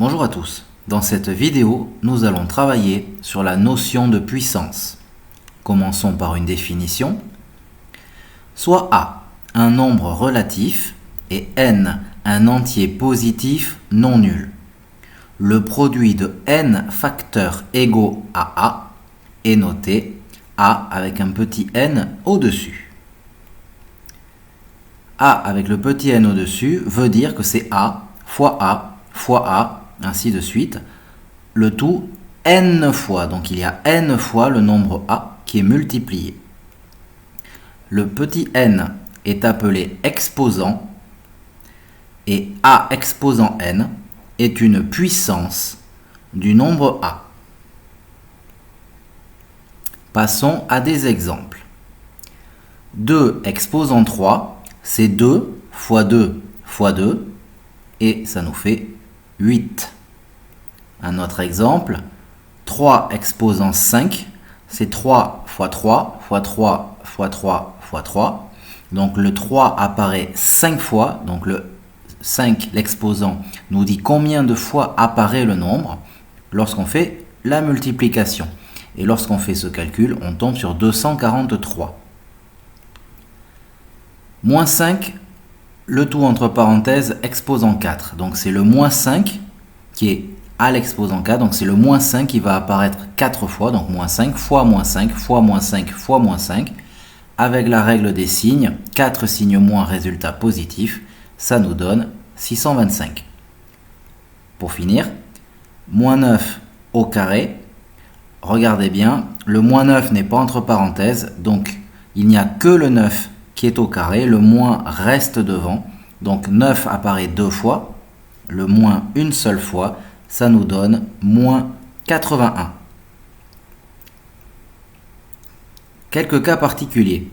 Bonjour à tous. Dans cette vidéo, nous allons travailler sur la notion de puissance. Commençons par une définition. Soit A, un nombre relatif, et n, un entier positif non nul. Le produit de n facteurs égaux à A est noté A avec un petit n au-dessus. A avec le petit n au-dessus veut dire que c'est A, fois A, ainsi de suite. Le tout n fois, donc il y a n fois le nombre A qui est multiplié. Le petit n est appelé exposant et A exposant n est une puissance du nombre A. Passons à des exemples. 2 exposant 3, c'est 2 fois 2 fois 2 et ça nous fait 8. Un autre exemple, 3 exposant 5, c'est 3 fois 3 fois 3 fois 3 fois 3. Donc le 3 apparaît 5 fois, donc le 5, l'exposant, nous dit combien de fois apparaît le nombre lorsqu'on fait la multiplication. Et lorsqu'on fait ce calcul, on tombe sur 243. Moins 5, le tout entre parenthèses, exposant 4. Donc c'est le moins 5 qui est à l'exposant 4. Donc c'est le moins 5 qui va apparaître 4 fois. Donc moins 5 fois moins 5 fois moins 5 fois moins 5. Avec la règle des signes, 4 signes moins résultat positif, ça nous donne 625. Pour finir, moins 9 au carré. Regardez bien, le moins 9 n'est pas entre parenthèses, donc il n'y a que le 9 qui est au carré, le moins reste devant, donc 9 apparaît deux fois, le moins une seule fois, ça nous donne moins 81. Quelques cas particuliers.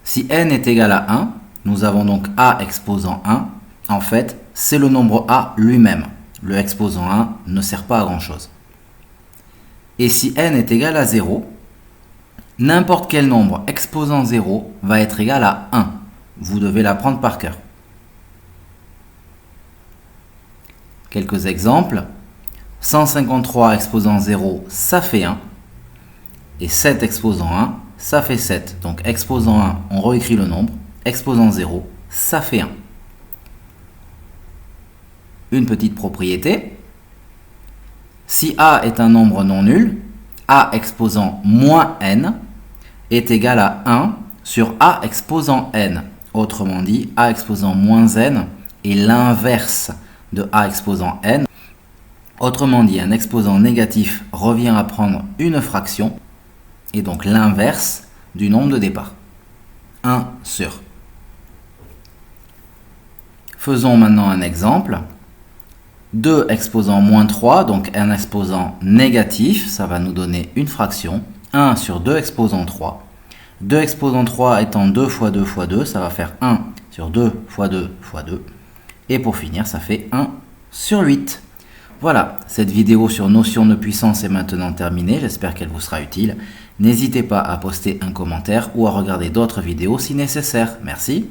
Si n est égal à 1, nous avons donc A exposant 1, en fait, c'est le nombre A lui-même. Le exposant 1 ne sert pas à grand chose. Et si n est égal à 0, n'importe quel nombre exposant 0 va être égal à 1. Vous devez l'apprendre par cœur. Quelques exemples. 153 exposant 0, ça fait 1. Et 7 exposant 1, ça fait 7. Donc exposant 1, on réécrit le nombre. Exposant 0, ça fait 1. Une petite propriété. Si A est un nombre non nul, A exposant moins n est égal à 1 sur A exposant n. Autrement dit, A exposant moins n est l'inverse de A exposant n. Autrement dit, un exposant négatif revient à prendre une fraction et donc l'inverse du nombre de départ. 1 sur. Faisons maintenant un exemple. 2 exposant moins 3, donc un exposant négatif, ça va nous donner une fraction. 1 sur 2 exposant 3. 2 exposant 3 étant 2 fois 2 fois 2, ça va faire 1 sur 2 fois 2 fois 2. Et pour finir, ça fait 1 sur 8. Voilà, cette vidéo sur notion de puissance est maintenant terminée. J'espère qu'elle vous sera utile. N'hésitez pas à poster un commentaire ou à regarder d'autres vidéos si nécessaire. Merci.